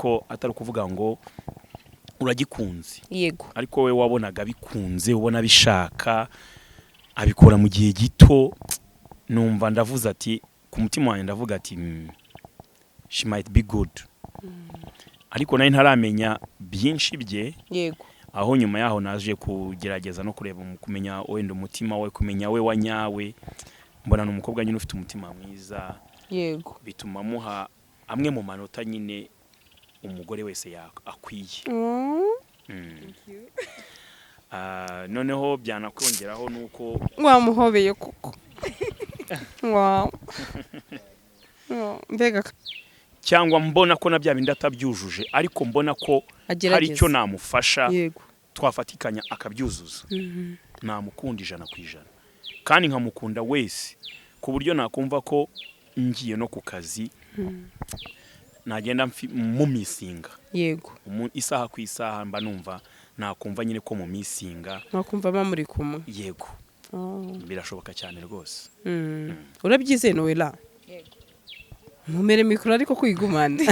ariko atari kuvuga ngo uragikunze yego ariko we wabonaga bikunze ubona bishaka abikora mu gihe gito numva ndavuze ati ku mutima wanjye ndavuga ati she might be good ariko nari ntaramenya byinshi bye yego aho nyuma yaho naje kugerageza no kureba kumenya wenda umutima we kumenya we wanyawe mbona n'umukobwa nyine ufite umutima mwiza yego bituma muha amwe mu manota nyine umugore wese akwiye noneho byanakongeraho nuko wamuhobeye kuko mbega cyangwa mbona ko na bya bindi atabyujuje ariko mbona ko hari icyo namufasha twafatikanya akabyuzuza namukunda 100% kandi nkamukunda wese ku buryo nakumva ko ngiye no ku kazi nagenda mu misinga yego isaha ku isaha mba numva nakumva nyine ko mu misinga nakumva bamuri kumwe yego birashoboka cyane rwose urabyizeye Noella yego mumere mikoro ariko kwigumana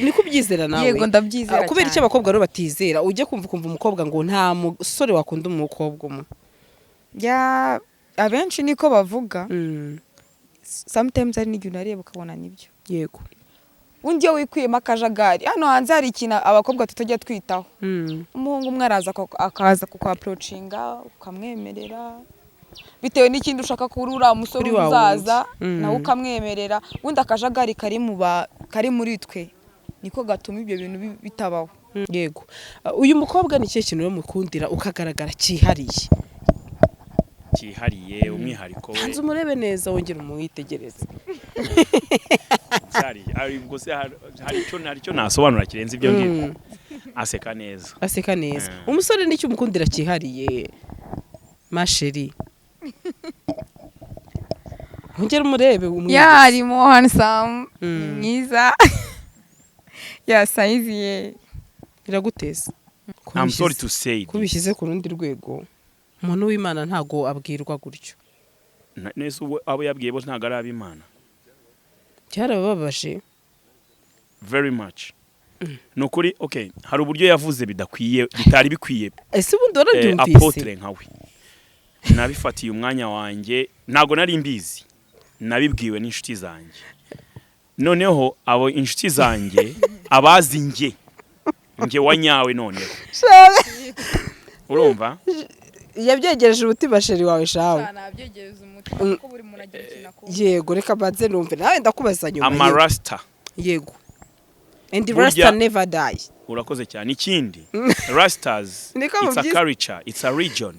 niko byizera nawe yego ndabyizera kubera icyo abakobwa rero batizera ujye kumva umukobwa ngo nta musore wakunda umukobwa umwe ya abenshi niko bavuga sometimes ari n'igihe unareba ukabona nibyo yego undi iyo wikwiyemo akajagari hano hanze hari ikintu abakobwa tutajya twitaho umuhungu umwe akaza kukwapproachinga ukamwemerera bitewe n'ikindi ushaka kuri uriya musore uzaza nawe ukamwemerera ubundi akajagari kari muri twe niko gatuma ibyo bintu bitabaho yego uyu mukobwa ni cyo kintu mukundira ukagaragara cyihariye umwihariko we hanze umurebe neza wongera umwitegereze hari icyo nasobanura kirenze ibyo ngibyo aseka neza umusore nicyo umukundira cyihariye masheri wongera umurebe harimo handsome mwiza ya size ye iraguteza I'm sorry to say kubishyize ku rundi rwego umuntu w'Imana ntago abwirwa gutyo nese abo yabwiye bo ntago ari ab'Imana cyarababaje very much nukuri okay hari uburyo yavuze bitari bikwiye ese ubundi warabyumvise apotre nkawe nabifatiye umwanya wanjye ntago nari mbizi nabibwiwe n'inshuti zanjye noneho abo inshuti zanjye abazi nge wanyawe noneho urumva yabyegereje umutima sheri wawe shawe nabyegereza umutima ko buri muntu agira ikintu akunda yego reka banze numve nawe ndakubaza nyuma amarasta yego and rasta never die urakoze cyane ikindi rastas it's a culture it's a region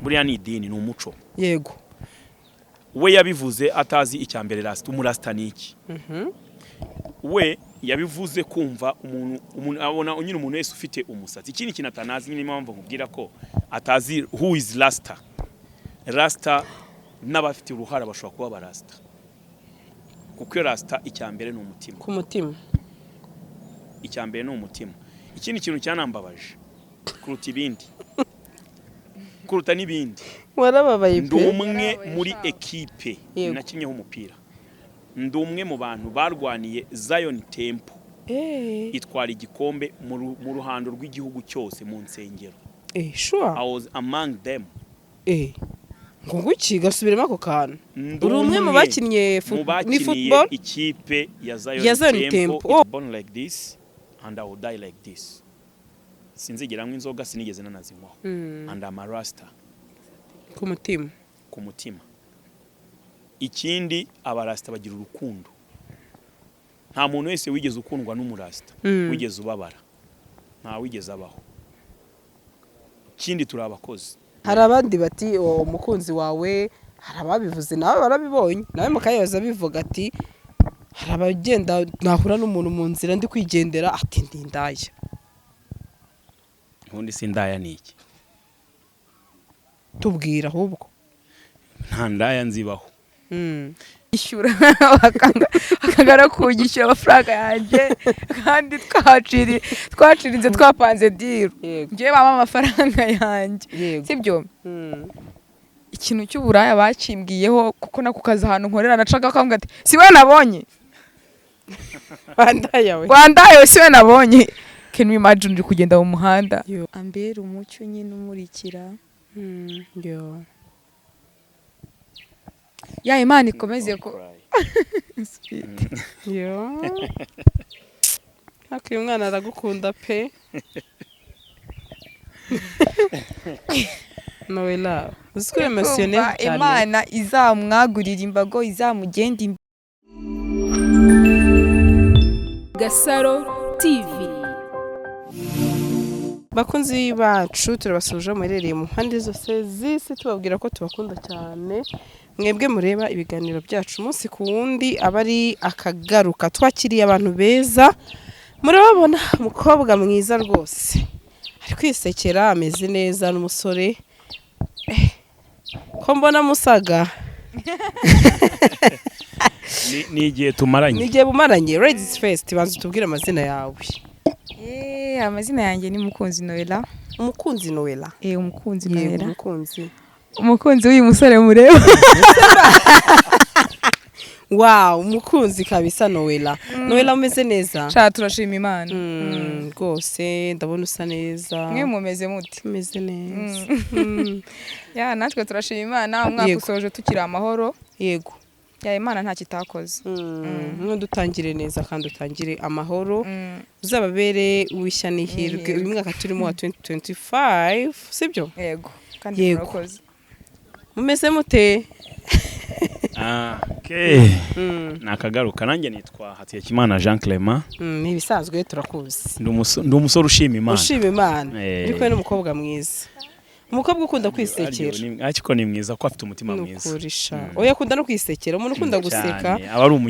buriya ni idini ni umuco yego we yabivuze atazi icyambere rasta umurasta niki we yabivuze kumva umuntu abona unyine umuntu wese ufite umusatsi ikindi kintu atanazi nyine impamvu nkubwira ko atazi who is rasta n'abafite uruhara bashobora kuba barasta kuko rasta icyambere ni umutima ku mutima icyambere ni umutima ikindi kintu cyanambabaje kuruta n'ibindi warababaye pe ndumwe muri equipe nakinyeho umupira ndumwe mu bantu barwaniye Zion Temple itwara igikombe mu ruhando rw'igihugu cyose mu nsengero sure I was among them ngo nguki gasubiremo ako kantu uri umwe mu bakinnye ni football ikipe ya Zion Temple born like this and I will die like this sinzigera nk'inzoga sinigeze nanazinywaho and I'm a rasta ku mutima ikindi abarasta bagira urukundo nta muntu wese wigeze ukundwa n'umurasta wigeze ubabara nta wigeze abaho ikindi turabakoze hari abandi bati umukunzi wawe hari ababivuze nawe barabibonye nawe mukayoza bivuga ati hari abagenda nahura n'umuntu mu nzira ndi kwigendera ati ndindaya ubundi sindaya niki tubwira ahubwo nta ndaya nzibaho ishyura akagara kugishyura amafaranga yanjye kandi twacirinze twapanze deal ngiye bama amafaranga yanjye sibyo ikintu cy'uburaya bacimbwiyeho kuko nako kazi ahantu nkorera nacaga akambwira ati si we nabonye Rwanda we. Rwanda yo siwe nabonye. Can you imagine uri kugenda mu muhanda? Yo. Ambera umucyo nyine umurikira. Yo. Ya Imana ikomeze ko Yo. Akiri umwana aragukunda pe. Noella. Usikure emotionnel cyane. Imana izamwagurira imbago izamugenda imbere. Gasaro TV. Bakunzi bacu turabasuje muherereye mu mpande zose z'isi tubabwira ko tubakunda cyane. Mwebwe mureba ibiganiro byacu umunsi ku wundi abari akagaruka twakiriye abantu beza. Murababona umukobwa mwiza rwose. Ari kwisekera ameze neza n'umusore. Ko mbona musaga. Ni igihe tumaranye. Ni igihe bumaranye. Ladies first banza tubwire amazina yawe. Amazina yanjye ni Mukunzi Noella. Umukunzi Noella. Umukunzi Yego, Noella. umukunzi. Umukunzi w'uyu musore mureba. Wow, umukunzi kabisa Noella. Noella umeze neza. Sha turashima Imana. Rwose ndabona usa neza. Mwe mumeze muti? Umeze neza. Ya natwe turashima Imana umwaka usoje tukiri amahoro. Yego. Ya Imana nta kitakoze. Mwe dutangire neza kandi utangire amahoro. Uzababere wishya n'ihirwe. Uyu mwaka turimo wa 2025, sibyo? Yego. Kandi murakoze. Mumeze mute? Okay. Nakagaruka nanjye nitwa Hatiyakimana Jean Clement. Ni ibisanzwe turakuzi. Ndi umusore ushima Imana. Ushima Imana. Ariko ni umukobwa mwiza. Umukobwa ukunda kwisekera. Ariko ni mwiza ko afite umutima mwiza. Nukurisha. Oya akunda no kwisekera. Umuntu ukunda guseka.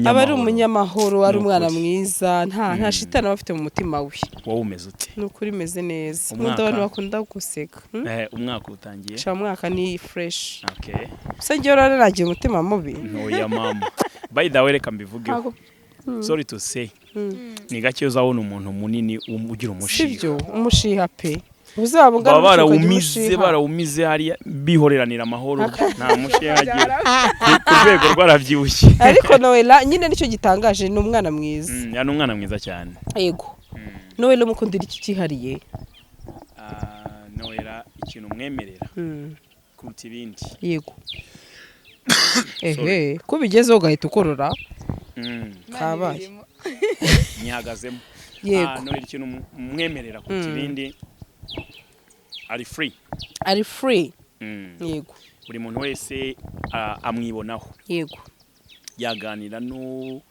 Aba ari umunyamahoro, ari umwana mwiza, nta shitana bafite mu mutima we. Wowe umeze ute? Nukuri meze neza. Umuntu abantu bakunda guseka. Umwaka utangiye. Sha mwaka ni fresh. Okay. Usangiye uraragiye umutima mubi. Ntoya mama. By the way reka mbivugeho. Sorry to say. Ni gake uzabona umuntu munini ugira umushiha. Sibyo, umushiha pe. Uzabungana barawumize hariya bihoreranira amahoro nta mushiha agira. Ku rwego rwarabyibushye. Ariko Noella nyine nicyo gitangaje ni umwana mwiza. Ya ni umwana mwiza cyane. Yego. Noella umukundira iki cyihariye? Noella ikintu umwemerera. Kuruta ibindi. Yego. Ko bigezeho ugahita ukorora. Kabaye. Nyihagazemo. Yego. Noella ikintu umwemerera kuruta ibindi. Ari free. Ari free. Yego. Buri muntu wese amwibonaho. Yego. Yaganira n'uwo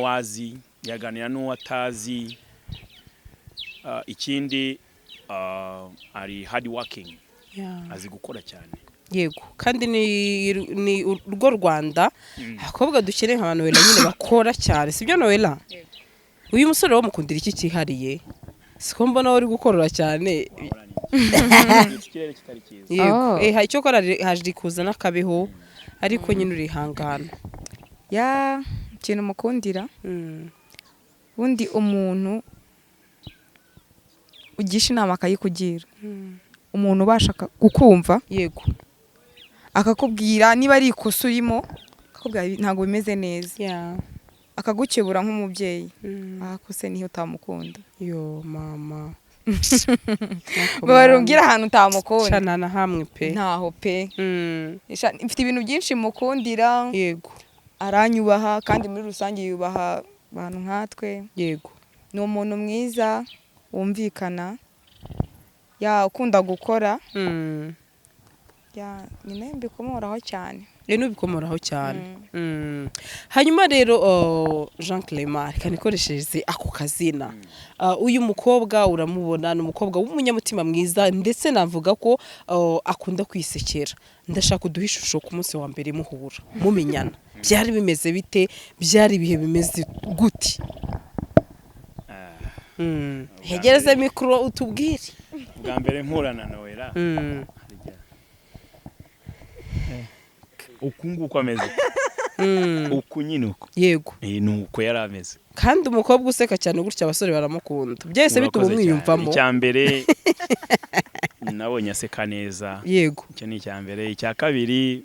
wazi, yaganira n'uwo atazi. Ikindi ari hard working. Azi gukora cyane. Yego. Kandi ni urwo Rwanda. Abakobwa dukeneye abantu Noella nyine bakora cyane. Sibyo Noella? Uyu musore wo mukundira iki cyihariye? Siko mbona uri gukorora cyane. Ikirere kitari cyiza. Yego. Icyo kora haje kuzana kabeho ariko nyine urihangana. Ya kintu mukundira. Bundi umuntu ugisha inama akayikugira. Umuntu ubasha gukumva. Yego. Akakubwira niba ari ikosa urimo akakubwira ntago bimeze neza. Akagukebura nk'umubyeyi. Akose niho utamukunda. Yo mama. Barumbwira ahantu utamukunda. Cyana na hamwe pe. Ntaho pe. Mfite ibintu byinshi mukundira. Yego. Aranyubaha kandi muri rusange yubaha abantu nkatwe. Yego. Ni umuntu mwiza wumvikana. Ya ukunda gukora. Ya nyine mbikomoraho cyane. N'ubikomoraho cyane. Hanyuma rero Jean Clement kanikoreshereze ako kazina. Uyu mukobwa uramubona ni umukobwa w'umunyamutima mwiza ndetse navuga ko akunda kwisekera. Ndashaka kuduha ishusho ku munsi wa mbere muhura mumenyana. Byari bimeze bite? Byari ibihe bimeze gute? Hegereze mikro utubwire. Bwa mbere mpurana Noella. Uku nguko ameze. Uku nyine uko. Yego. Ni uko yari ameze. Kandi umukobwa useka cyane gutya abasore baramukunda. Byese bituma umwiyumvamo. Icya mbere nabonye aseka neza. Yego. Icyo ni icya mbere. Icya kabiri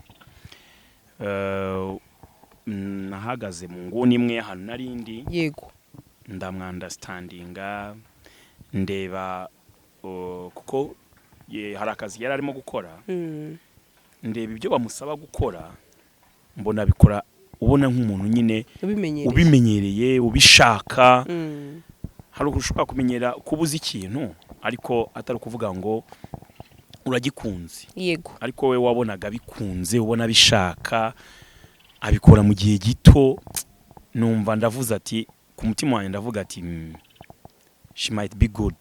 nahagaze mu nguni imwe ahantu narindi yego ndamwandastandinga ndeba kuko hari akazi yari arimo gukora ndeba ibyo bamusaba gukora mbona bikora ubona nk'umuntu nyine ubimenyereye ubishaka hari ushobora kumenyera kubuza ikintu ariko atari kuvuga ngo uragikunze yego ariko we wabonaga bikunze ubona bishaka abikora mu gihe gito numva ndavuze ati ku mutima wanjye ndavuga ati she might be good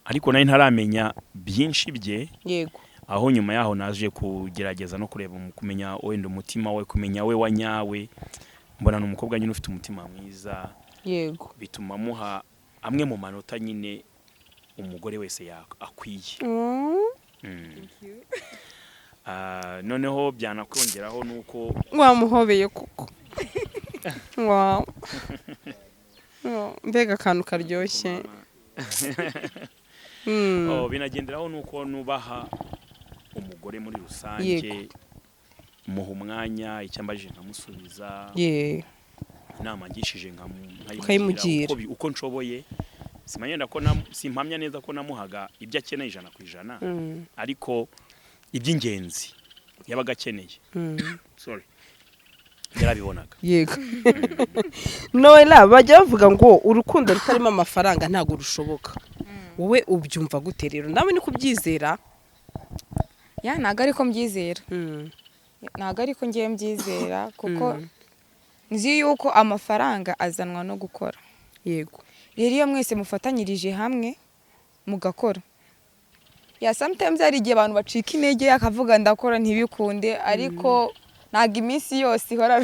ariko nari ntaramenya byinshi bye yego aho nyuma yaho naje kugerageza no kureba kumenya wenda umutima we kumenya we wanyawe mbona n'umukobwa nyine ufite umutima mwiza yego bituma muha amwe mu manota nyine umugore wese akwiye noneho byanakwongeraho nuko wamuhobeye kuko wow mbega akantu karyoshye binagenderaho nuko nubaha umugore muri rusange muha umwanya icyambajije nkamusubiza inama ngishije nkayimugira uko nshoboye simpamya neza ko namuhaga ibyo akeneye 100%, ariko iby'ingenzi yabaga akeneye yarabibonaga yego Noella bajya bavuga ngo urukundo rutarimo amafaranga ntago rushoboka wowe ubyumva gute rero nawe ni kubyizera ntago ariko mbyizera ntago ariko ngiye mbyizera kuko nzi yuko amafaranga azanwa no gukora yego rero iyo mwese mufatanyirije hamwe mugakora sometimes hari igihe abantu bacika intege akavuga ndakora ntibikunde ariko ntago iminsi yose ihora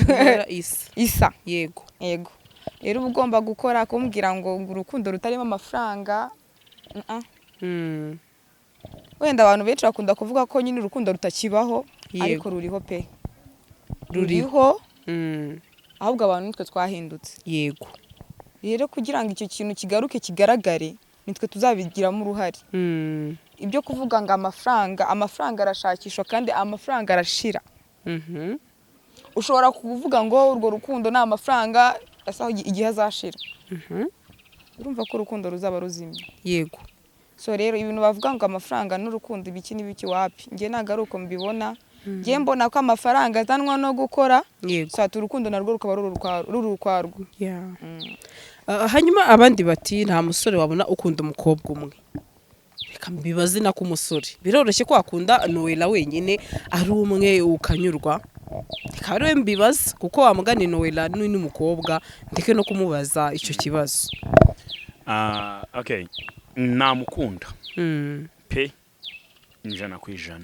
isa yego rero uba ugomba gukora kumbwira ngo urukundo rutarimo amafaranga wenda abantu benshi bakunda kuvuga ko nyine urukundo rutakibaho ariko ruriho pe ruriho ahubwo abantu nitwe twahindutse yego rero kugira ngo icyo kintu kigaruke kigaragare nitwe tuzabigiramo uruhare ibyo kuvuga ngo amafaranga arashakishwa kandi amafaranga arashira ushobora kuvuga ngo urwo rukundo ni amafaranga asaho igihe azashira urumva ko urukundo ruzaba ruzimye yego so rero ibintu bavuga ngo amafaranga n'urukundo ibiki n'ibiki wapi njye ntabwo ari uko mbibona njye mbona ko amafaranga azanwa no gukora sata urukundo narwo rukaba ruri ukwarwo hanyuma abandi bati nta musore wabona ukunda umukobwa umwe reka mbibaze nako umusore biroroshye ko wakunda Noella wenyine ari umwe ukanyurwa reka ariwe mbibaza kuko wamugana Noella n'umukobwa ndeke no kumubaza icyo kibazo namukunda pe 100%.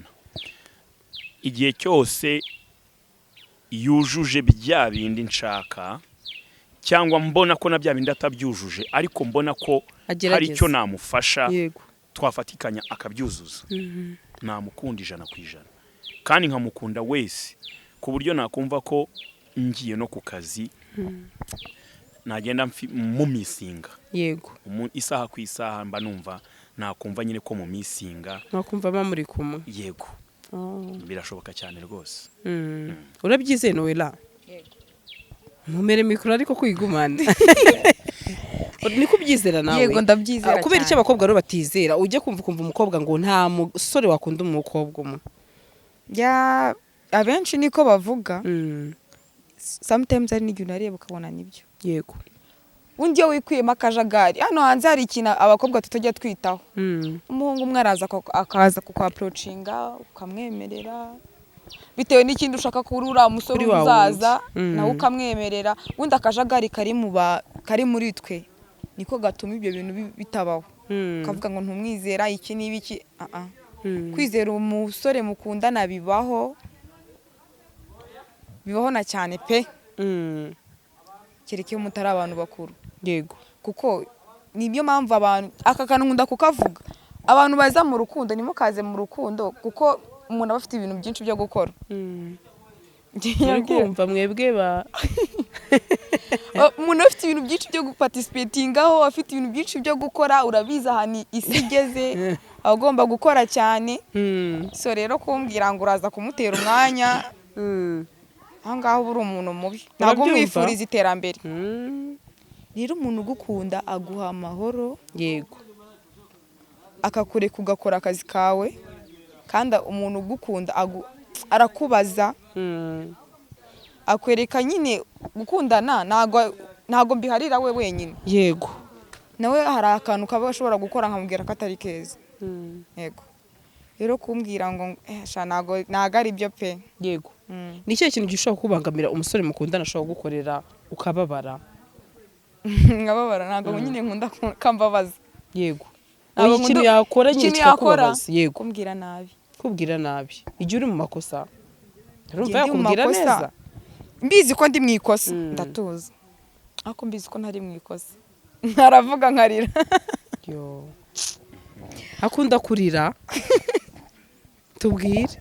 Igihe cyose yujuje bya bindi nshaka cyangwa mbona ko na bya bindi atabyujuje ariko mbona ko hari icyo namufasha twafatikanya akabyuzuza namukunda 100%, kandi nkamukunda wese ku buryo nakumva ko ngiye no ku kazi nagenda mu misinga yego isaha ku isaha mba numva nakumva nyine ko mu misinga nakumva bamuri kumwe yego birashoboka cyane rwose urabyizeye Noella yego mumere mikoro ariko kwigumana niko byizera nawe yego ndabyizera kubera icyo abakobwa rero batizera ujye kumva umukobwa ngo nta musore wakunda umukobwa umwe abenshi niko bavuga sometimes hari n'igihe unareba ukabona nibyo yego undi iyo wikwiyemo akajagari hano hanze hari ikintu abakobwa tutajya twitaho umuhungu umwe akaza kukwaprocinga ukamwemerera bitewe n'ikindi ushaka kuri uriya musore uzaza nawe ukamwemerera undi akajagari kari muri twe niko gatuma ibyo bintu bitabaho ukavuga ngo ntumwizera iki n'ibiki kwizera umusore mukundana bibaho na cyane pe kereka iyo mutari abantu bakuru yego kuko nibyo mpamvu abantu aka kantu nkunda kukavuga abantu baza mu rukundo ntimukaze mu rukundo kuko umuntu aba afite ibintu byinshi byo gukora kumva mwebwe umuntu afite ibintu byinshi byo guparticipatingaho afite ibintu byinshi byo gukora urabizi ahantu isi igeze agomba gukora cyane so rero kumbwira ngo uraza kumutera umwanya aho ngaho uri umuntu mubi ntabwo Urabyumva? mwifuriza iterambere Mm. rero umuntu ugukunda aguha amahoro Yego. akakureka ugakora akazi kawe kandi umuntu ugukunda arakubaza Mm. akwereka nyine gukundana ntago mbiharira we wenyine Yego. nawe hari akantu kaba ashobora gukora nkamubwira ko atari keza Mm. yego rero kumbwira ngo sha ntago ari byo pe Yego. Ni ikihe kintu gishobora kubangamira umusore mukundana ashobora gukorera ukababara? nkababara ntago nyine nkunda kambabaza Yego. Ntabwo Ikintu nkunda- yakora nyine ikintu yakora kikakubabaza. Yego. kumbwira nabi Kubwira nabi. Igihe uri mu makosa. Urumva Igihe ndi mu yakubwira makosa, neza. mbizi ko ndi mu ikosa ndatuza ariko mbizi ko ntari mu ikosa ntaravuga nkarira Yo. Akunda kurira. Tubwire.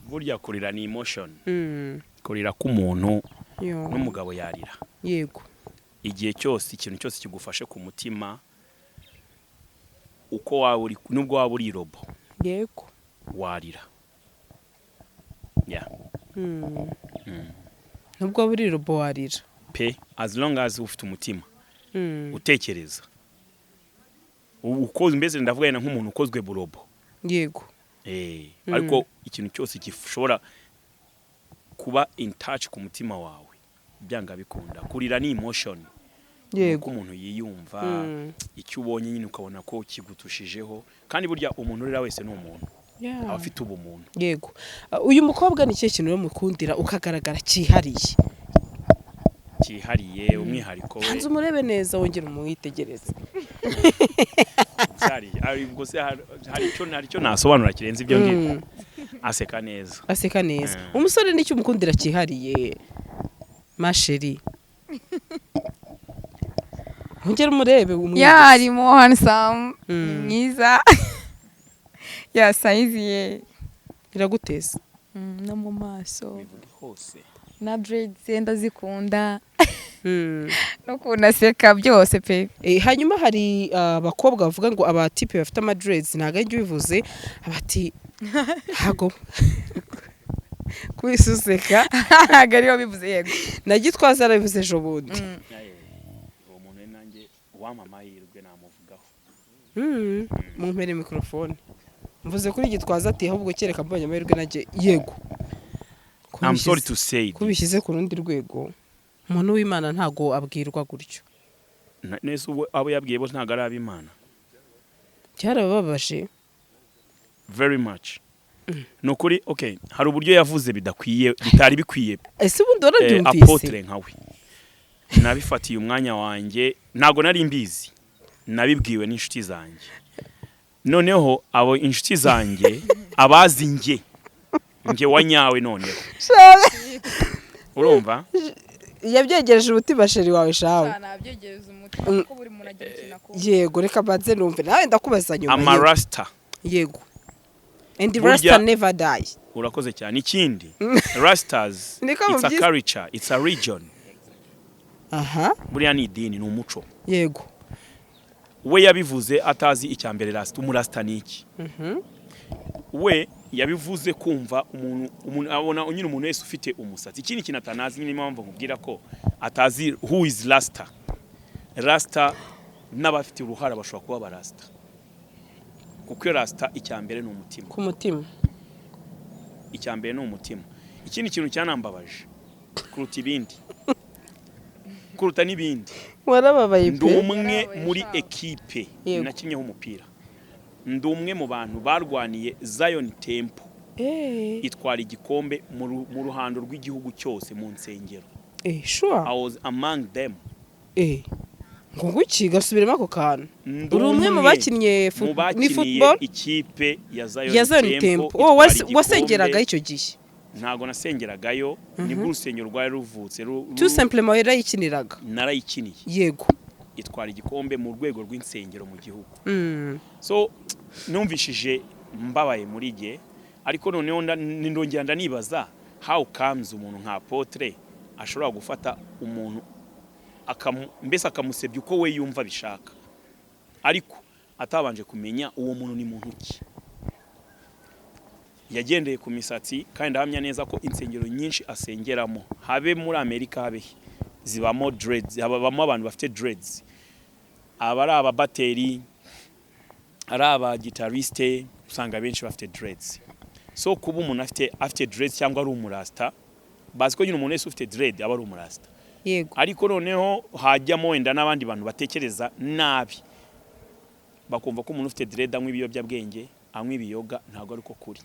burya kurira ni emotion. Mm. Kurira k'umuntu Yo. n'umugabo yarira. Yego. Igihe cyose ikintu cyose kigufashe ku mutima uko waba uri nubwo waba uri robo Yego. warira. Yeah. Mm. Nubwo buri robo warira. Pe as long as ufite umutima Mm. utekereza. Ukoze mbese ndavuga yana nk'umuntu ukozwe burobo. Yego. Ariko ikintu cyose gishobora kuba in touch ku mutima wawe byanga bikunda. Kurira ni emotion. Yego. Ko umuntu yiyumva icyo ubonye nyine ukabona ko kigutushijeho kandi burya umuntu urira wese ni umuntu. Yeah. Abafite ubumuntu. Yego. Uyu mukobwa ni ikihe kintu mukundira ukagaragara cyihariye? Cyihariye umwihariko we. Hanze umurebe neza wongera umwitegereze. Ari ubwo se hari icyo nasobanura kirenze ibyo ngibyo. Aseka neza. Aseka neza. Umusore ni icyo umukundira cyihariye? Masheri. Wongera umurebe umwitegereze. yarimo handsome mwiza ya size ye Iraguteza. no mu maso Bivuga hose. na dreads ndazikunda Mm. no kunaseka byose pe Hanyuma hari abakobwa bavuga ngo abatipe bafite amadreds ntago ari bivuze abati hago kwisuseka ntabwo ariyo bivuze yego nagitwaza arabivuze ejo bundi. Uwo muntu nanjye wamamahirwe namuvugaho. Mumpere mikrofone mvuze kuri gitwaza ati ahubwo kereka mbonye amahirwe nanjye yego. I'm sorry to say. Kubishyize ku rundi rwego umuntu w'Imana ntago abwirwa gutyo. Nese abo yabwiye bo ntago ari ab'Imana. Cyarababaje. Very much. Nukuri okay hari uburyo yavuze bidakwiye bitari bikwiye. Ese ubundi warabyumvise? Apotre nkawe. Nabifatiye umwanya wanjye ntago nari mbizi. Nabibwiwe n'inshuti zanjye. Noneho abo inshuti zanjye abazi nge wanyawe noneho. Urumva? Yabyegereje umutima sheri wawe shawe. nabyegereza umutima ko buri muntu agira ikintu akunda. Yego reka banze numve nawe ndakubaza nyuma. Ama rasta. Yego. And the Burya- rasta never die. Urakoze cyane ikindi. Rastas Niko it's a mubyize. culture, it's a region. Aha. Buriya ni idini ni umuco. Yego. We yabivuze atazi icyambere rasta umurasta niki. We yabivuze kumva umuntu abona nyine umuntu wese ufite umusatsi. Ikindi kintu atanazi nyine impamvu nkubwira ko atazi who is rasta. Rasta n'abafite uruhara bashobora kuba barasta. Kuko rasta icyambere ni umutima. Ku mutima. Icyambere ni umutima. Ikindi kintu cyanambabaje kuruta ibindi. Kuruta n'ibindi. Warababaye Ndi pe. umwe muri ekipe Yego. nakinyeho umupira. Ndi umwe mu bantu barwaniye Zion Temple itwara igikombe mu ruhando rw'igihugu cyose mu nsengero. Sure. I was among them. Ngo nguki gasubiremo ako kantu. Ndi Uri umwe mu bakinnye ni football ikipe ya ya Zion Zion Temple. Temple. Wasengeraga icyo gihe. Ntago nasengeragayo nibwo urusengero rwari ruvutse. Tout simplement yarayikiniraga. Narayikiniye. Yego. Itwara igikombe mu rwego rw'insengero mu gihugu. So numvishije mbabaye muri gihe ariko noneho ndongera ndanibaza how comes umuntu nka Apotre ashobora gufata umuntu mbese akamusebya uko we yumva bishaka ariko atabanje kumenya uwo muntu ni muntu ki. yagendeye ku misatsi kandi ndahamya neza ko insengero nyinshi asengeramo habe muri Amerika habe zibamo dreads, habamo abantu bafite dreads, abari ababateri, ari aba guitariste, usanga benshi bafite dreads. So kuba umuntu afite dreads cyangwa ari umurasta, bazi ko nyine umuntu wese ufite dread aba ari umurasta. yego Ariko noneho hajyamo wenda n'abandi bantu batekereza nabi, bakumva ko umuntu ufite dread anywa ibiyobyabwenge, anywa ibiyoga, ntabwo ari uko kuri.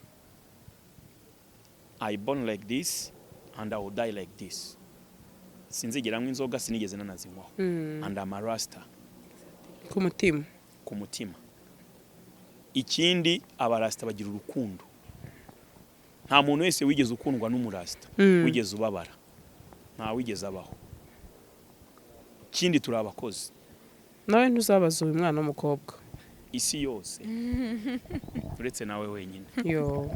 I born like this and I will die like this. Sinzigera anywa inzoga, sinigeze nanazinywaho. And I'm a rasta. ku mutima Ku mutima. Ikindi abarasta bagira urukundo. Nta muntu wese wigeze ukundwa n'umurasta, wigeze ubabara. Nta wigeze abaho. Ikindi turi abakozi. nawe ntuzabaza uyu mwana w'umukobwa Isi yose. Uretse nawe wenyine. yo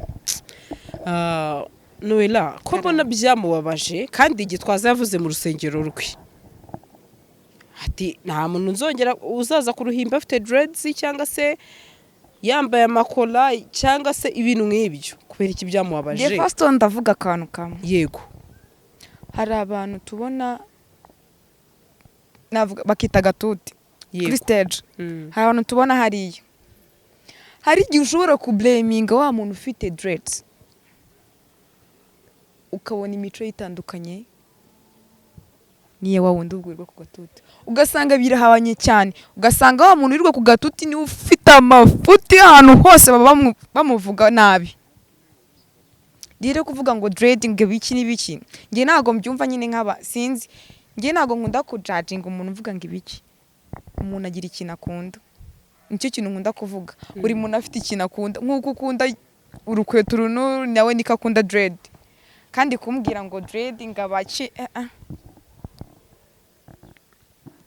Noella ko mbona byamubabaje kandi Gitwaza yavuze mu rusengero rwe ati nta muntu nzongera uzaza ku ruhimbi afite dreads cyangwa se yambaye amakora cyangwa se ibintu nk'ibyo kubera iki byamubabaje. Ngiye first on ndavuga akantu kamwe. Yego Hari abantu tubona navuga bakita gatuti kuri stage. Hari abantu tubona hariya. Hari igihe ushobora kublaminga wa muntu ufite dreads ukabona imico itandukanye niye wa wundi ubwirwa ku gatuti, ugasanga birahabanye cyane, ugasanga wa muntu wirirwa ku gatuti ni ufite amafuti ahantu hose baba bamuvuga nabi. Dire kuvuga ngo dreading biki n'ibiki, ngiye nago mbyumva nyine nk'aba sinzi, ngiye nago nkunda ku judging umuntu uvuga ngo ibiki. Umuntu agira ikintu akunda, nicyo kintu nkunda kuvuga. Buri muntu afite ikintu akunda, nk'uko ukunda urukweto runo nawe niko akunda dread, kandi kumbwira ngo dreading abaci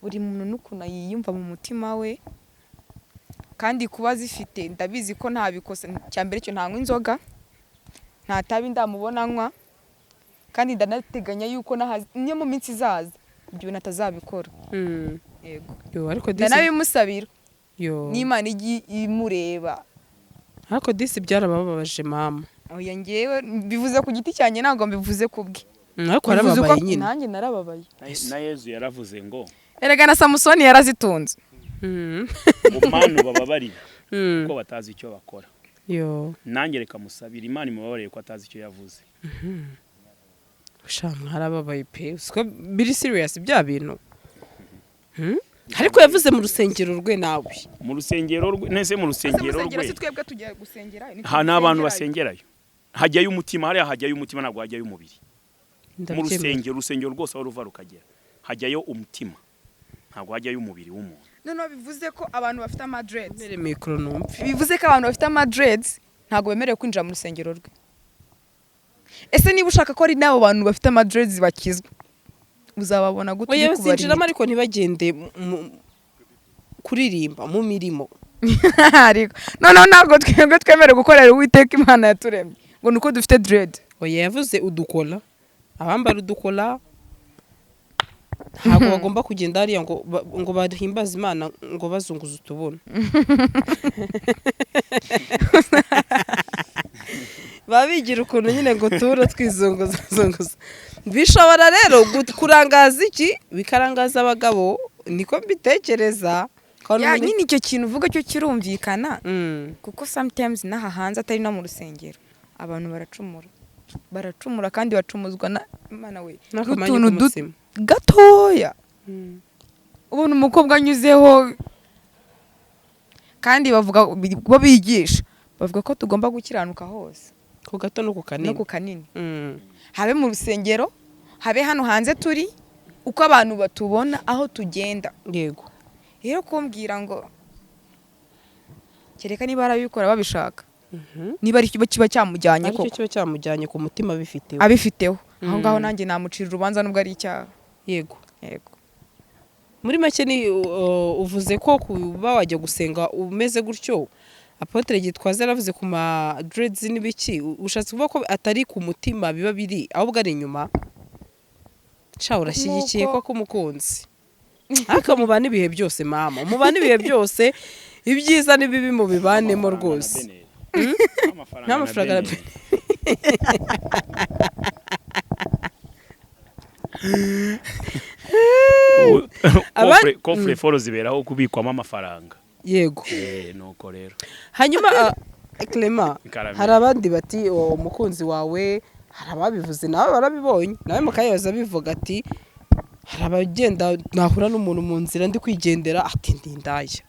buri muntu n'ukuntu yiyumva mu mutima we, kandi kuba zifite ndabizi ko ntabikosa. Cyambere cyo ntanywa inzoga, nta tabi ndamubona anywa, kandi ndanateganya yuko niyo mu minsi izaza ibyo bintu atazabikora. Yego yo ariko ndanabimusabira yo n'Imana imureba. ariko disi byarabababaje mama. Oya ngewe bivuze ku giti cyanjye, ntabwo mbivuze kubwe. Ariko arababaye nyine. Nanjye narababaye. Na Yezu yaravuze ngo erega na Samusoni yarazitunze. umwana bababarira ko batazi icyo bakora. Yo Nanjye reka musabira Imana imubabarire ko atazi icyo yavuze. shamwe harababaye pe usko biri serious bya bintu. Ariko yavuze mu rusengero rwe nawe. Mu rusengero rwe nese mu rusengero rwe. Si twebwe tujya gusengera. Ha n'abantu basengerayo. Hajyayo umutima, hariya hajyayo umutima, ntabwo hajyayo umubiri. Mu rusengero rwose aho ruva rukagera hajyayo umutima, ntabwo hajyayo umubiri w'umuntu. None bivuze ko abantu bafite ama dreads, mere micro numve, bivuze ko abantu bafite ama dreads ntabwo bemerewe kwinjira mu rusengero rwe. Ese niba ushaka ko ari nabo bantu bafite ama dreads bakizwa, uzababona gute oya bazinjiramo ariko ntibagende kuririmba mu mirimo. Ariko noneho ntabwo twebwe twemerewe gukorera Uwiteka Imana yaturemye ngo nuko dufite dread. Oya yavuze udukola, abambara udukola ntabwo bagomba kugenda hariya ngo bahimbaze Imana ngo bazunguza utubona. Babigira ukuntu nyine ngo tura twizunguza. Bishobora rero kurangaza iki, bikarangaza abagabo, niko mbitekereza. Ya nyine icyo kintu uvuga cyo kirumvikana, kuko sometimes naha hanze atari no mu rusengero abantu baracumura kandi bacumuzwa na Imana we n'utuntu gatoya. Ubona umukobwa anyuzeho, kandi bavuga bo bigisha bavuga ko tugomba gukiranuka hose, ku gato no ku kanini. Habe mu rusengero, habe hano hanze turi, uko abantu batubona aho tugenda. Yego rero kumbwira ngo kereka niba arabikora babishaka, niba ari kiba cyamujyanye ko kiba cyamujyanye ku mutima abifiteho aho ngaho nanjye namucira urubanza nubwo ari icyaha. Yego muri make ni uvuze ko kuba wajya gusenga umeze gutyo, Apotre Gitwaza yaravuze ku ma dreads n'ibiki, ushatse kuvuga ko atari ku mutima biba biri ahubwo ari inyuma. Sha urashyigikiye ko kumukunzi aka mubana ibihe byose mama, mubana ibihe byose, ibyiza n'ibibi mu bibanemo rwose. nta mafaranga na penny. Kofre foro ziberaho kubikwamo amafaranga. Yego. Nuko rero. Hanyuma Clement, Karame. hari abandi bati umukunzi wawe, hari ababivuze nawe barabibonye, nawe mukayoza bivuga ati hari abagenda nahura n'umuntu mu nzira ndi kwigendera ati ndi indaya.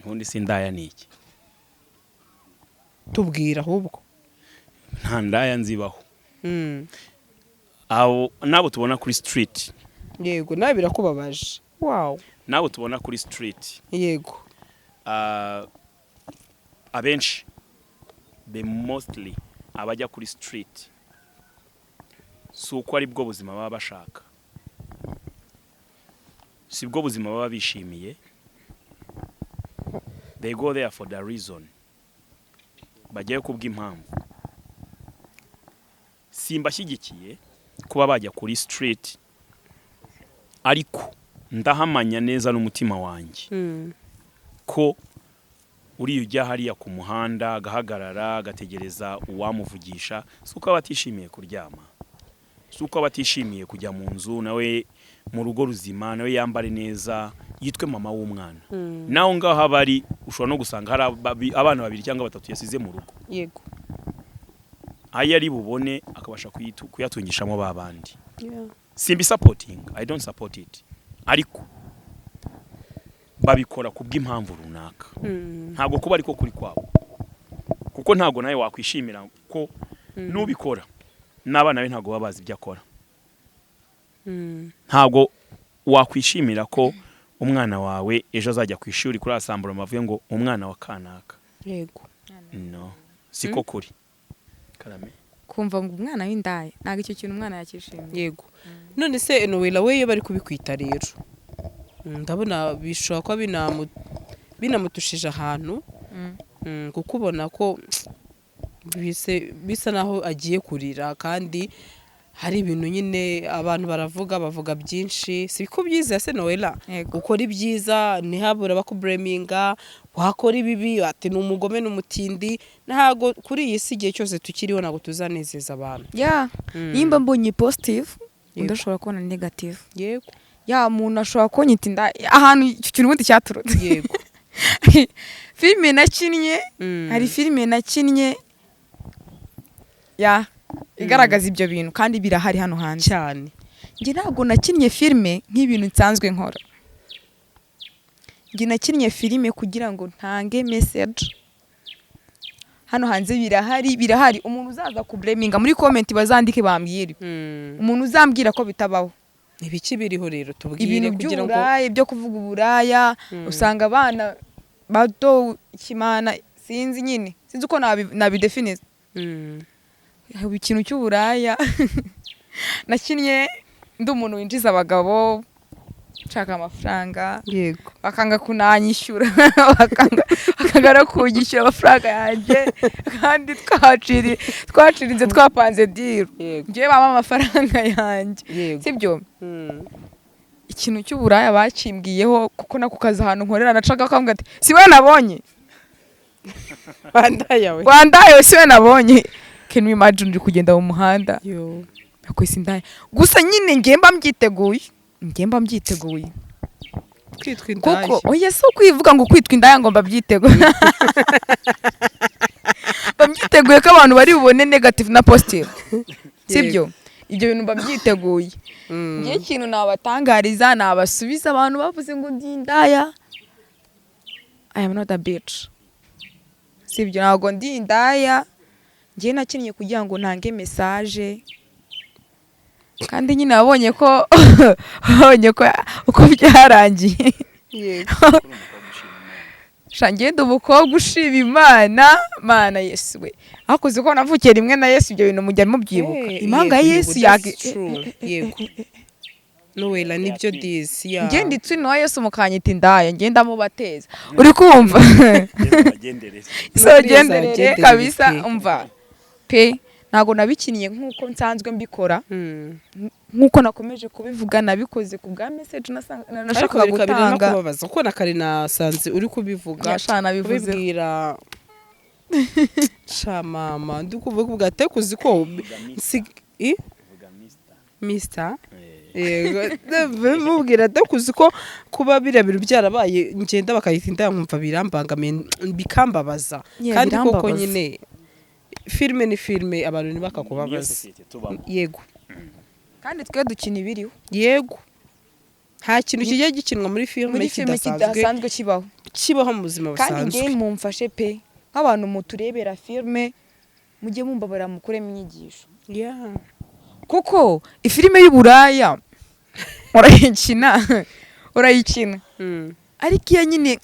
Ubundi si indaya ni iki? Tubwira ahubwo. Nta ndaya nzibaho. Abo nabo tubona kuri street. Yego, nawe birakubabaje. Wow. Nabo tubona kuri street. Yego. Abenshi be mostly abajya kuri street si uko ari bwo buzima baba bashaka, si bwo buzima baba bishimiye. They go there for the reason, bajyayo kubw'impamvu. Simbashyigikiye kuba bajya kuri street, ariko ndahamanya neza n'umutima wanjye ko uriya ujya hariya ku muhanda agahagarara agategereza uwamuvugisha, si uko aba atishimiye kuryama, si uko aba atishimiye kujya mu nzu nawe mu rugo ruzima nawe yambare neza yitwe mama w'umwana. Naho ngaho abari ushobora no gusanga hari abana 2 cyangwa 3 yasize mu rugo. Yego. Ayo ari bubone akabasha kuyatungishamo babandi. Yeah. Simbi supporting, I don't support it. Ariko babikora kubw'impamvu runaka. Ntago kuba ariko kuri kwabo. Kuko ntago nawe wakwishimira ko nubikora n'abana be ntago babazi ibyo akora. Ntago wakwishimira ko umwana wawe ejo azajya ku ishuri kuri asambura mavuye ngo umwana wa kanaka. Yego. No, siko kuri. Karame. Kumva ngo umwana w'indaya ntago icyo kintu umwana yakishimiye. Yego. None se Noella we bari kubikwita rero. Ndabona bishobora ko binamutushije ahantu. Kuko ubona ko bisa naho agiye kurira kandi hari ibintu nyine abantu bavuga byinshi. Siko byiza se Noella. Ukora ibyiza ntihabura bakubreminga, wakora ibibi ati ni umugome n'umutindi. Ntago kuri iyi si igihe cyose tukiriho nago tuzanezeza abantu. Nimba mbonye positive ndashobora kubona negative. Yego. Umuntu ashobora kunyita indaya ahantu icyo kintu ubundi cyaturutse. Yego. Filime nakinnye, hari filime nakinnye igaragaza ibyo bintu kandi birahari hano hanze cyane. Nge ntabwo nakinnye filime nk'ibintu nsanzwe nkora. Nge nakinnye filime kugira ngo ntange message. Hano hanze birahari umuntu uzaza kubreminga muri comment bazandike bambwire. Umuntu uzambwira ko bitabaho. Ibiki biriho rero tubwire kugira ngo ibyo kuvuga uburaya usanga abana bato kimana sinzi nyine sinzi uko nabidefinize. Ikintu cy'uburaya nakinnye ndi umuntu winjiza abagabo nshaka amafaranga. Yego. Bakanga kunanyishyura bakanga kunyishyura amafaranga yanjye kandi twacirinze twapanze deal. Ngiye bama amafaranga yanjye. Sibyo? Ikintu cy'uburaya bacimbwiyeho kuko nako kaza ahantu nkorera nacaga akambwa ati siwe nabonye. Wandaye siwe nabonye. Can you imagine uri kugenda mu muhanda? Yo. Akwisi ndaya. Gusa nyine ngemba mbyiteguye. Kwitwa indaya. Kuko oya so kwivuga ngo kwitwa indaya ngo mbabyiteguye. Babyiteguye ko abantu bari bubone negative na positive. Sibyo? Ibyo bintu mbabyiteguye. Ngiye ikintu nabatangariza nabasubiza abantu bavuze ngo ndi indaya. I am not a bitch. Sibyo ntago ndi indaya. Ngiye nakinnye kugira ngo ntange message. Kandi nyine wabonye ko uko byarangiye. Yego. Shangende umukobwa ushima Imana Yesu we. Akoze ko navukiye rimwe na Yesu ibyo bintu mujya mubyibuka. Impanga Yesu yego. Noella nibyo disi ya. Ngende itsuno Yesu mukanyita indaya ngenda mubateza. Uri kumva? So genderere kabisa umva. Pe ntago nabikinnye nkuko nsanzwe mbikora. Nkuko nakomeje kubivuga nabikoze ku bwa message nashaka gutanga. Kubabaza uko nakari nasanze uri kubivuga. Yashana bivuze. Kubibwira sha mama ndi kuvuga ate kuzi ko Mr. Yego mubwira ate kuzi ko kuba birabira byarabaye ngenda bakayitinda nkumva birambangamiye bikambabaza kandi koko nyine filme ni filme abantu ntibakakubabaza yego kandi twe dukina ibiriho yego nta kintu kijya gikinwa muri filme kidasanzwe kibaho mu buzima busanzwe kandi ngiye mumfashe pe nk'abantu muturebera filme mujye mumbabara mukuremo inyigisho kuko ifilime y'uburaya urayikina ariko iyo nyine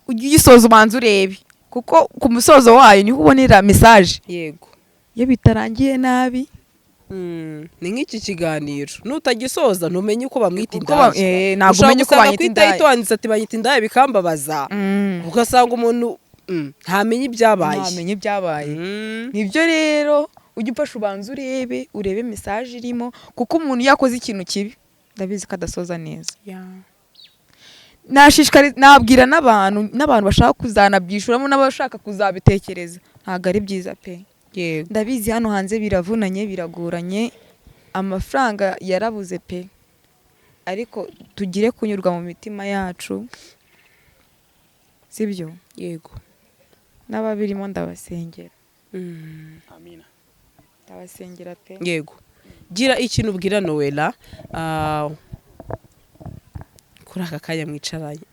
ujye uyisoza ubanza urebe kuko ku musozo wayo niho ubonera message yego iyo bitarangiye nabi ni nk'iki kiganiro nutagisoza ntumenye uko bamwita indaya ntabwo umenye uko banyita indaya twanditse ati banyita indaya bikambabaza ugasanga umuntu ntamenye ibyabaye nibyo rero ujye ufasha ubanza urebe message irimo kuko umuntu yakoze ikintu kibi ndabizi ko adasoza neza nabwira n'abantu bashaka kuzanabyishuramo n'abashaka kuzabitekereza ntabwo ari byiza pe ndabizi hano hanze biravunanye biragoranye amafaranga yarabuze pe ariko tugire kunyurwa mu mitima yacu sibyo yego n'ababirimo ndabasengera amina ndabasengera pe yego gira ikintu ubwira Noella kuri aka kanya mwicaranye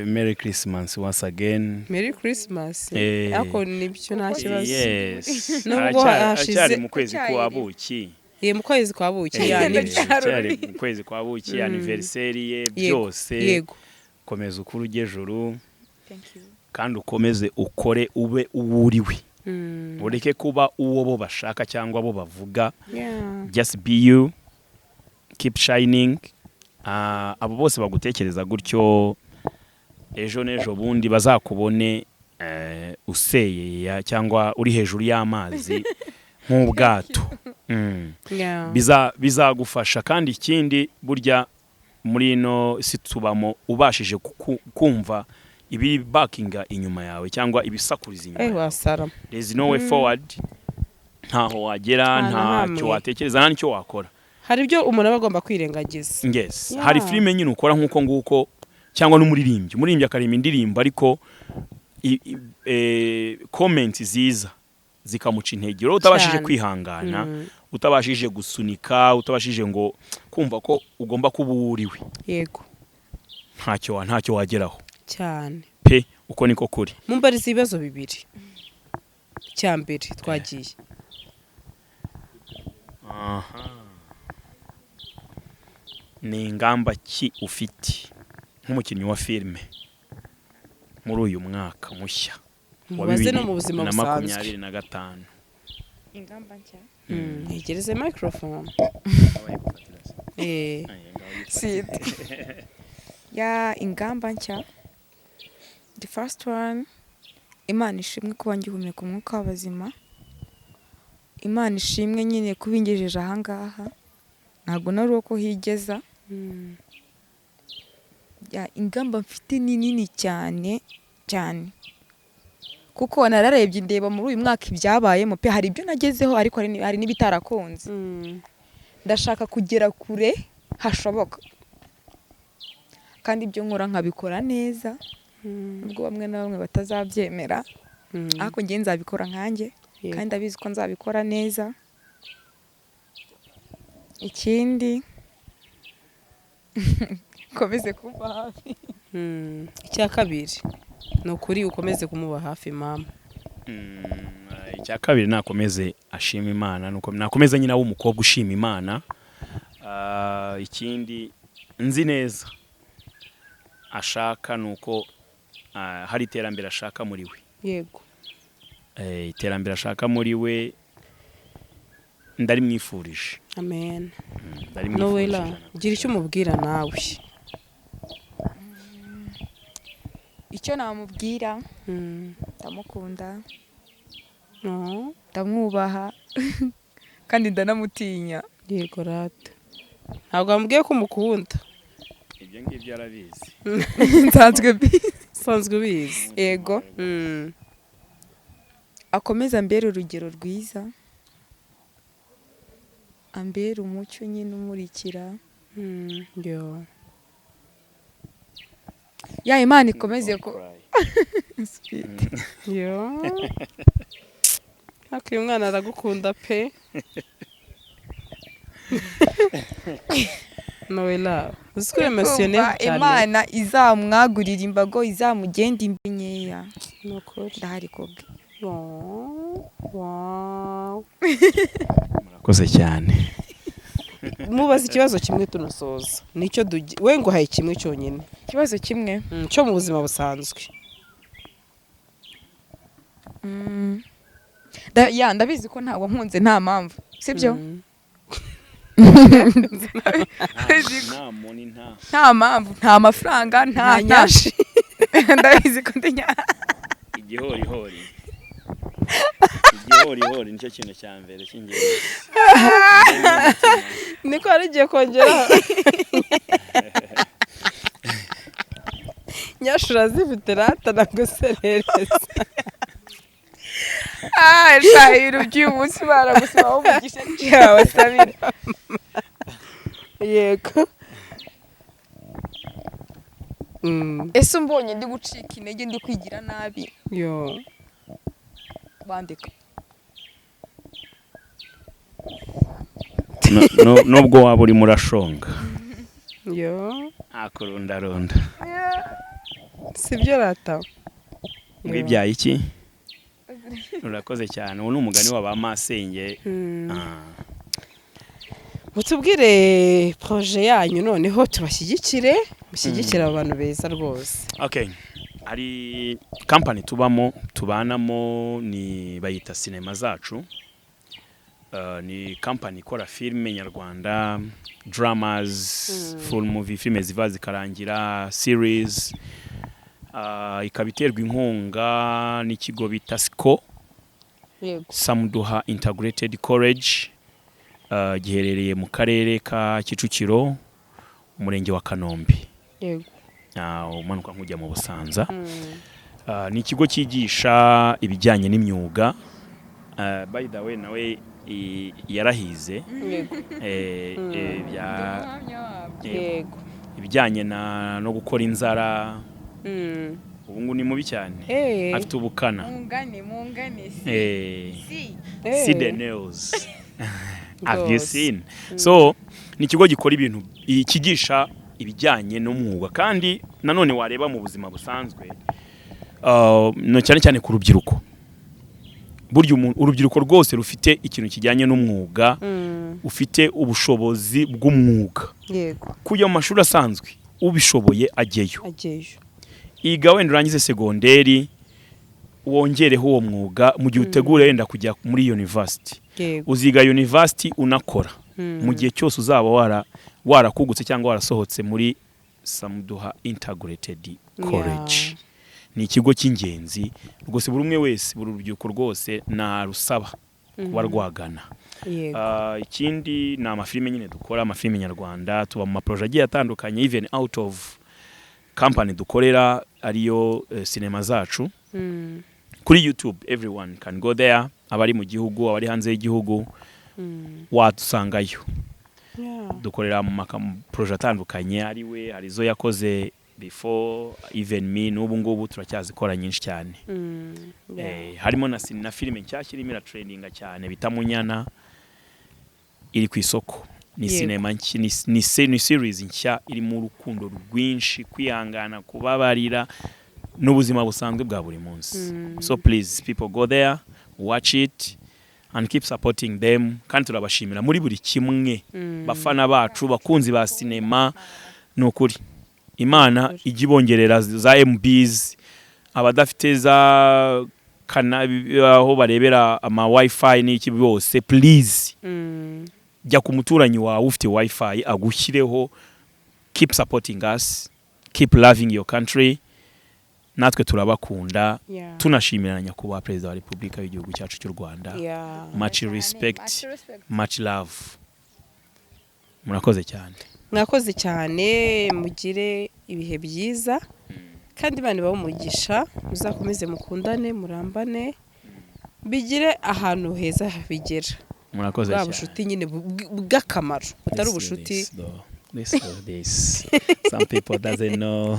Merry Christmas once again. Merry Christmas. Ako nibyo nta kibazo. Yes. Aracyari mu kwezi kwa buki. Mu kwezi kwa buki aracyari mu kwezi kwa buki anniversary ye byose. Yego. Komeza ukuru ujejuru. Thank you. Kandi ukomeze ukore ube uwuriwe. Ureke kuba uwo bo bashaka cyangwa bo bavuga. Just be you. Keep shining. Abo bose bagutekereza gutyo ejo nejo bundi bazakubone useye cyangwa uri hejuru y'amazi nk'ubwato bizagufasha kandi ikindi burya muri no situbamo ubashije kumva ibi backinga inyuma yawe cyangwa ibisakuriza inyuma wasara there's no way forward ntaho wagera ntacyo watekereza nta nicyo wakora hari ibyo umuntu aba agomba kwirengagiza yes hari filime nyine ukora nk'uko nguko cyangwa n'umuririmbyi akarima indirimbo ariko comment ziza zikamuca intege utabashije kwihangana utabashije gusunika utabashije ngo kumva ko ugomba kuba uriwe yego ntacyo wageraho cyane pe uko niko kuri mumbariza ibibazo bibiri cyambere twagiye ni ingamba ki ufite nk'umukinnyi wa filime muri uyu mwaka mushya wa 2025 ingamba nshya ntegereze microphone ingamba nshya the first one Imana ishimwe kuba ngihumeka umwuka w'abazima Imana ishimwe nyine kubingejeje ahangaha ntabwo nari uko higeza ingamba mfite ni nini cyane kuko nararebye ndeba muri uyu mwaka ibyabayemo pe hari ibyo nagezeho ariko hari n'ibitarakunze ndashaka kugera kure hashoboka kandi ibyo nkora nkabikora neza nubwo bamwe na bamwe batazabyemera ariko ngiye nzabikora nkanjye kandi ndabizi ko nzabikora neza ikindi komeze kuba hafi icya kabiri ni ukuri ukomeze kumuba hafi mama icya kabiri nakomeze ashima Imana nuko nakomeza nyina w'umukobwa ushima Imana ikindi nzi neza ashaka nuko hari iterambere ashaka muri we yego iterambere ashaka muri we ndari mwifurije amen Noella gira icyo umubwira nawe icyo namubwira ndamukunda ndamwubaha kandi ndanamutinya yego rata ntabwo wambwiye ko umukunda ibyo ngibyo arabizi. Sanzwe bizi. Yego. Akomeza ambere urugero rwiza, ambere umucyo nyine umurikira. Yo. Ya Imana ikomeze ko Yo. Haka uyu mwana aragukunda pe. Noella, uziko emosione cyane. Imana izamwagurira imbago, izamugenda imbi nkeya. Nukuri. Ndahari koga. Wow. Murakoze cyane. Mubaza ikibazo kimwe tunasoza. Nicyo we ngo haye kimwe cyonyine. Ikibazo kimwe Cyo mu buzima busanzwe. Ndabizi ko ntabwo nkunze nta mpamvu, sibyo? Nta mpamvu, nta mafaranga, nta nyashi. Ndabizi ko ndi igihorihori nicyo kintu cya mbere cy'ingenzi. Niko arigiye kongera. Nyashura zifite rata na guserereza. Shahiro by'umunsi baragusaba umugisha cyawe Sabira. Yego. Ese umbonye ndi gucika intege, ndi kwigira nabi. Yo. Bandika. Nubwo waba uri murashonga. Yo. Akurundarunda. Sibyo rata. Mwibyaye iki? Urakoze cyane. Uwo ni umugani w'abamasenge. Mutubwire projet yanyu noneho tubashyigikire, mushyigikira abantu beza rwose. Okay. Hari company tubanamo ni bayita Cinema Zacu. Ni company ikora filime nyarwanda, dramas, full movie, filime ziva zikarangira, series. Ikabiterwa inkunga n'ikigo bita SCO. Yego. Samuduha Integrated College. Giherereye mu karere ka Kicukiro, umurenge wa Kanombe. Yego. Umanuka nkujya mu Busanza. Ni ikigo cyigisha ibijyanye n'imyuga. By the way nawe yarahize. Yego. Ibijyanye no gukora inzara. Ubu ngo ni mubi cyane. Afite ubukana. Mungane. See the nails. Have you seen? So ni ikigo gikora ibintu kigisha ibijyanye n'umwuga, kandi nanone wareba mu buzima busanzwe no cyane cyane ku rubyiruko. Burya urubyiruko rwose rufite ikintu kijyanye n'umwuga, ufite ubushobozi bw'umwuga. Yego. Kujya mu mashuri asanzwe ubishoboye ajyeyo. Iga wenda urangize segonderi, wongereho uwo mwuga mu gihe utegura yenda kujya muri university. Uziga university unakora. Mu gihe cyose uzaba warakugutse cyangwa warasohotse muri Samuduha Integrated College. Ni ikigo cy'ingenzi rwose, buri umwe wese, buri rubyiruko rwose narusaba kuba rwagana. Ikindi ni amafilime nyine dukora, amafilime nyarwanda, tuba mu maproje agiye atandukanye, even out of company dukorera ariyo Cinema Zacu. Kuri YouTube everyone can go there, abari mu gihugu, abari hanze y'igihugu, watusangayo. Dukorera mu projet atandukanye, ariwe harizo yakoze before even me, n'ubu ngubu turacyazikora nyinshi cyane. Harimo na filime nshyashya irimo trending cyane bita Munyana, iri ku isoko. Ni cinema ni series nshya iri mu rukundo rwinshi, kwihangana, kubabarira n'ubuzima busanzwe bwa buri munsi. So please people go there, watch it and keep supporting them. Kandi turabashimira muri buri kimwe, bafana bacu, bakunzi ba cinema. Nukuri Imana igibongerera za MBs, abadafite za aho barebera ama wifi n'iki byose, please jya ku muturanyi wawe ufite wifi agushyireho. Keep supporting us, keep loving your country. Natwe turabakunda, tunashimira nyakubahwa Perezida wa Repubulika y'igihugu cyacu cy'u Rwanda. Much respect, much love. Murakoze cyane. mwakoze cyane mugire ibihe byiza kandi bane umugisha muzakomeze mukundane murambane bigire ahantu heza bigera murakoze cyane ubushuti nyine bw'akamaro utari ubushuti this some people doesn't know